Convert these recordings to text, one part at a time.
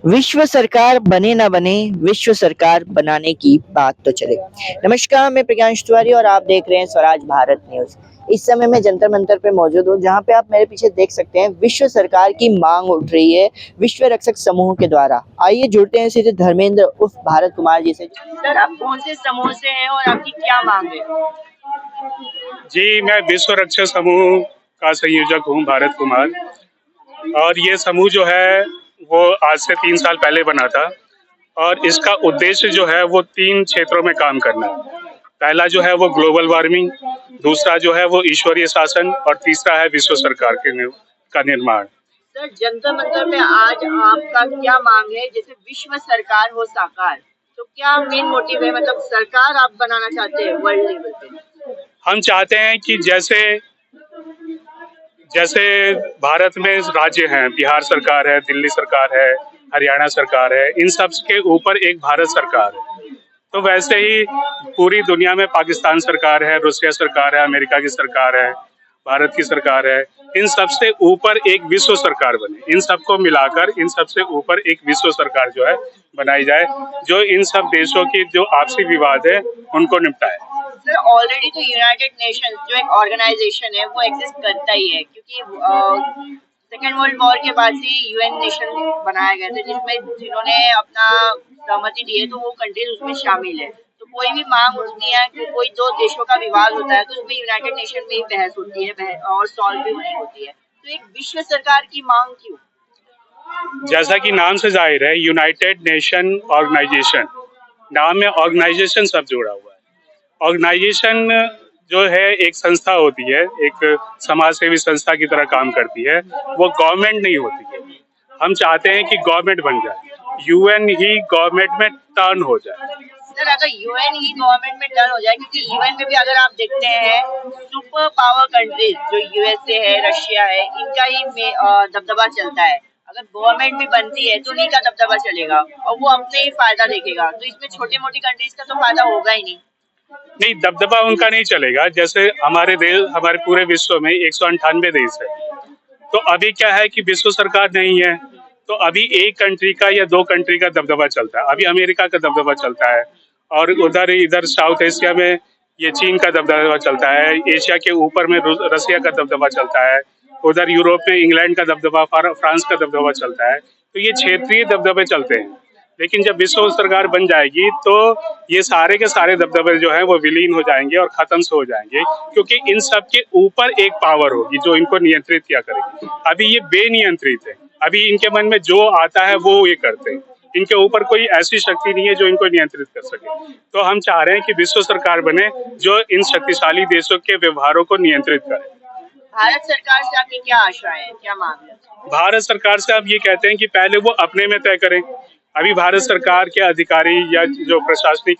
विश्व सरकार बने ना बने, विश्व सरकार बनाने की बात तो चले। नमस्कार, मैं प्रज्ञांश तिवारी और आप देख रहे हैं स्वराज भारत न्यूज। इस समय मैं जंतर मंतर पे मौजूद हूँ, जहाँ पे आप मेरे पीछे देख सकते हैं विश्व सरकार की मांग उठ रही है विश्व रक्षक समूह के द्वारा। आइए जुड़ते हैं सीधे धर्मेंद्र उर्फ भारत कुमार जी से। सर, आप कौन से समूह से हैं और आपकी क्या मांग है? जी, मैं विश्व रक्षक समूह का संयोजक हूँ, भारत कुमार। और ये समूह जो है वो आज से 3 साल पहले बना था और इसका उद्देश्य जो है वो 3 क्षेत्रों में काम करना है। पहला जो है वो ग्लोबल वार्मिंग, दूसरा जो है वो ईश्वरीय शासन और तीसरा है विश्व सरकार का निर्माण। सर, जंतर मंतर पे आज आपका क्या मांग है? जैसे विश्व सरकार हो साकार, तो क्या मेन मोटिव है? मतलब सरकार आप बनाना चाहते हैं वर्ल्ड लेवल पे? हम चाहते हैं कि जैसे जैसे भारत में राज्य हैं, बिहार सरकार है, दिल्ली सरकार है, हरियाणा सरकार है, इन सब के ऊपर एक भारत सरकार है। तो वैसे ही पूरी दुनिया में पाकिस्तान सरकार है, रूसिया सरकार है, अमेरिका की सरकार है, भारत की सरकार है। इन सबसे ऊपर एक विश्व सरकार बने, इन सबको मिलाकर इन सबसे ऊपर एक विश्व सरकार जो है बनाई जाए, जो इन सब देशों की जो आपसी विवाद है उनको निपटाए। सर, ऑलरेडी तो यूनाइटेड नेशंस जो एक ऑर्गेनाइजेशन है वो एग्जिस्ट करता ही है, क्योंकि सेकेंड वर्ल्ड वॉर के बाद से यूएन नेशन बनाया गया था, जिसमें जिन्होंने अपना सहमति दी है तो वो कंट्रीज उसमें शामिल है। तो कोई भी मांग उठती है कि कोई दो देशों का विवाद होता है तो उसमें यूनाइटेड नेशन में ही बहस होती है और सॉल्व भी नहीं होती है। तो एक विश्व सरकार की मांग क्यों? जैसा कि नाम से जाहिर है, यूनाइटेड नेशन ऑर्गेनाइजेशन, नाम में ऑर्गेनाइजेशन सब जुड़ा हुआ है। ऑर्गेनाइजेशन जो है एक संस्था होती है, एक समाज सेवी संस्था की तरह काम करती है, वो गवर्नमेंट नहीं होती है। हम चाहते हैं कि गवर्नमेंट बन जाए, यूएन ही गवर्नमेंट में टर्न हो जाए। सर, अगर यूएन ही गवर्नमेंट में टर्न हो जाए, क्योंकि यूएन में भी अगर आप देखते हैं सुपर पावर कंट्रीज जो यूएसए है, रशिया है, इनका ही दबदबा चलता है। अगर गवर्नमेंट भी बनती है तो उन्हीं का दबदबा चलेगा और वो अपने ही फायदा देखेगा, तो इसमें छोटी मोटी कंट्रीज का तो फायदा होगा ही नहीं। नहीं, दबदबा उनका नहीं चलेगा। जैसे हमारे देश, हमारे पूरे विश्व में 198 देश है, तो अभी क्या है कि विश्व सरकार नहीं है, तो अभी एक कंट्री का या 2 कंट्री का दबदबा चलता है। अभी अमेरिका का दबदबा चलता है और उधर इधर साउथ एशिया में ये चीन का दबदबा चलता है, एशिया के ऊपर में रसिया का दबदबा चलता है, उधर यूरोप में इंग्लैंड का दबदबा, फ्रांस का दबदबा चलता है। तो ये क्षेत्रीय दबदबे चलते हैं। लेकिन जब विश्व सरकार बन जाएगी तो ये सारे के सारे दबदबे जो है वो विलीन हो जाएंगे और खत्म से हो जाएंगे, क्योंकि इन सब के ऊपर एक पावर होगी जो इनको नियंत्रित किया करेगी। अभी ये बेनियंत्रित है, अभी इनके मन में जो आता है वो ये करते हैं। इनके ऊपर कोई ऐसी शक्ति नहीं है जो इनको नियंत्रित कर सके। तो हम चाह रहे हैं कि विश्व सरकार बने जो इन शक्तिशाली देशों के व्यवहारों को नियंत्रित करे। भारत सरकार से आपकी क्या आशाएं हैं, क्या मांग है? भारत सरकार से आप ये कहते हैं कि पहले वो अपने में तय करें। अभी भारत सरकार के अधिकारी या जो प्रशासनिक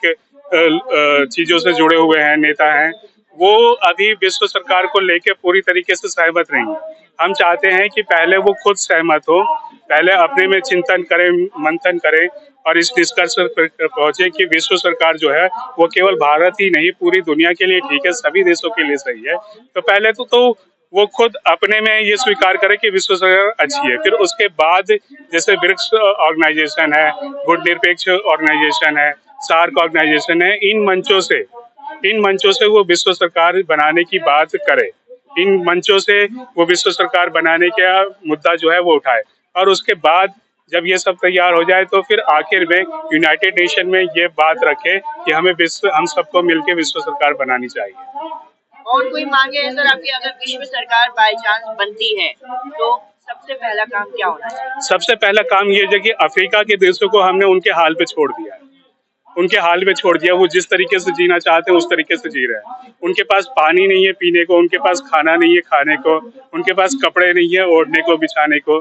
चीजों से जुड़े हुए हैं, नेता हैं, वो अभी विश्व सरकार को लेके पूरी तरीके से सहमत नहीं है। हम चाहते हैं कि पहले वो खुद सहमत हो, पहले अपने में चिंतन करें, मंथन करें और इस निष्कर्ष पर पहुंचे कि विश्व सरकार जो है वो केवल भारत ही नहीं पूरी दुनिया के लिए ठीक है, सभी देशों के लिए सही है। तो पहले तो वो खुद अपने में ये स्वीकार करे कि विश्व सरकार अच्छी है, फिर उसके बाद जैसे ब्रिक्स ऑर्गेनाइजेशन है, गुट निरपेक्ष ऑर्गेनाइजेशन है, सार्क ऑर्गेनाइजेशन है, इन मंचों से वो विश्व सरकार बनाने की बात करे। इन मंचों से वो विश्व सरकार बनाने का मुद्दा जो है वो उठाए और उसके बाद जब ये सब तैयार हो जाए तो फिर आखिर में यूनाइटेड नेशन में ये बात रखे कि हम सबको मिलकर विश्व सरकार बनानी चाहिए। और कोई मांगे है सर आपकी? अगर विश्व सरकार बाय चांस बनती है तो सबसे पहला काम क्या होना चाहिए? सबसे पहला काम ये है कि अफ्रीका के देशों को हमने उनके हाल पे छोड़ दिया है, उनके हाल में छोड़ दिया। वो जिस तरीके से जीना चाहते हैं उस तरीके से जी रहे हैं। उनके पास पानी नहीं है पीने को, उनके पास खाना नहीं है खाने को, उनके पास कपड़े नहीं है ओढ़ने को, बिछाने को।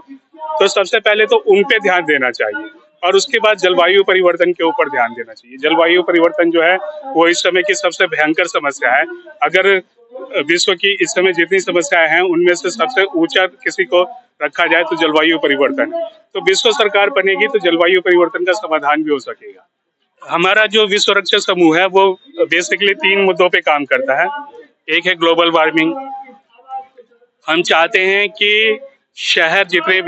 तो सबसे पहले तो उन पे ध्यान देना चाहिए और उसके बाद जलवायु परिवर्तन के ऊपर ध्यान देना चाहिए। जलवायु परिवर्तन जो है वो इस समय की सबसे भयंकर समस्या है। अगर विश्व की इस समय जितनी समस्याएं हैं उनमें से सबसे ऊंचा किसी को रखा जाए तो जलवायु परिवर्तन। तो विश्व सरकार बनेगी तो जलवायु परिवर्तन का समाधान भी हो सकेगा। हमारा जो विश्व रक्षक समूह है वो बेसिकली 3 मुद्दों पे काम करता है। एक है ग्लोबल वार्मिंग। हम चाहते हैं कि शहर जितने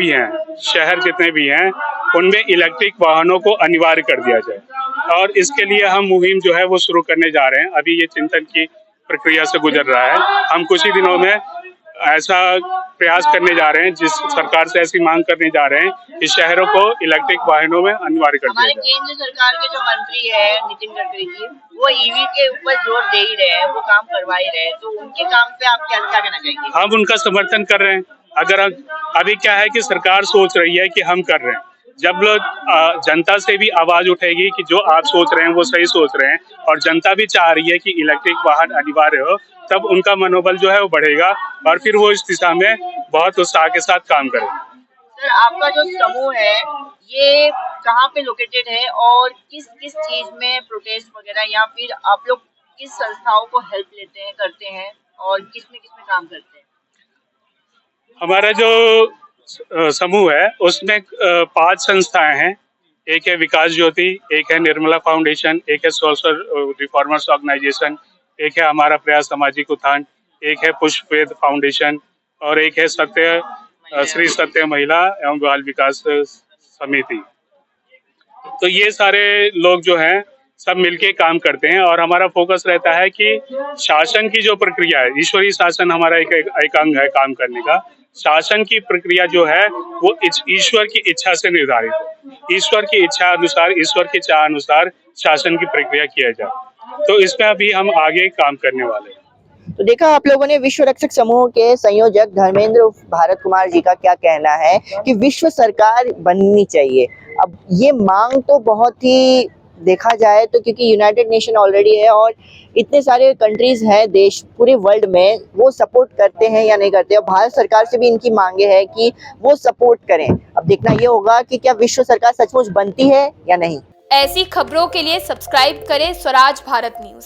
भी हैं उनमें इलेक्ट्रिक वाहनों को अनिवार्य कर दिया जाए। और इसके लिए हम मुहिम जो है वो शुरू करने जा रहे हैं। अभी ये चिंतन की प्रक्रिया से गुजर रहा है। हम कुछ ही दिनों में ऐसा प्रयास करने जा रहे हैं, जिस सरकार से ऐसी मांग करने जा रहे हैं कि शहरों को इलेक्ट्रिक वाहनों में अनिवार्य कर दिया हमारे जाए। केंद्र सरकार के जो मंत्री है नितिन गडकरी जी, वो ईवी के ऊपर जोर दे ही रहे हैं, वो काम करवा ही रहे हैं, तो उनके काम पे आप क्या कहना चाहेंगे? हम उनका समर्थन कर रहे हैं। अगर अभी क्या है कि सरकार सोच रही है कि हम कर रहे हैं, जब लोग जनता से भी आवाज उठेगी कि जो आप सोच रहे हैं वो सही सोच रहे हैं और जनता भी चाह रही है कि इलेक्ट्रिक वाहन अनिवार्य हो, तब उनका मनोबल जो है वो बढ़ेगा और फिर वो इस दिशा में बहुत उत्साह के साथ काम करेंगे। सर, आपका जो समूह है ये कहाँ पे लोकेटेड है और किस किस चीज में प्रोटेस्ट वगैरह, या फिर आप लोग किस संस्थाओं को हेल्प लेते हैं, करते हैं और किस में काम करते हैं? हमारा जो समूह है उसमें 5 संस्थाएं हैं। एक है विकास ज्योति, एक है निर्मला फाउंडेशन, एक है सोशल रिफॉर्मर्स ऑर्गेनाइजेशन, एक है हमारा प्रयास सामाजिक उत्थान, एक है पुष्पवेद फाउंडेशन और एक है श्री सत्य महिला एवं बाल विकास समिति। तो ये सारे लोग जो हैं सब मिलके काम करते हैं और हमारा फोकस रहता है कि शासन की जो प्रक्रिया है, ईश्वरीय शासन हमारा एक अंग है काम करने का। शासन की प्रक्रिया जो है वो ईश्वर की इच्छा से निर्धारित है। ईश्वर की इच्छा अनुसार, ईश्वर की चाह अनुसार शासन की प्रक्रिया किया जाए। तो इसमें अभी हम आगे काम करने वाले हैं। तो देखा आप लोगों ने विश्व रक्षक समूह के संयोजक धर्मेंद्र भारत कुमार जी का क्या कहना है कि विश्व सरकार बननी चाहिए। अब ये मांग तो बहुत ही देखा जाए तो, क्योंकि यूनाइटेड नेशन ऑलरेडी है और इतने सारे कंट्रीज हैं देश पूरे वर्ल्ड में, वो सपोर्ट करते हैं या नहीं करते। और भारत सरकार से भी इनकी मांगे है कि वो सपोर्ट करें। अब देखना ये होगा कि क्या विश्व सरकार सचमुच बनती है या नहीं। ऐसी खबरों के लिए सब्सक्राइब करें स्वराज भारत न्यूज।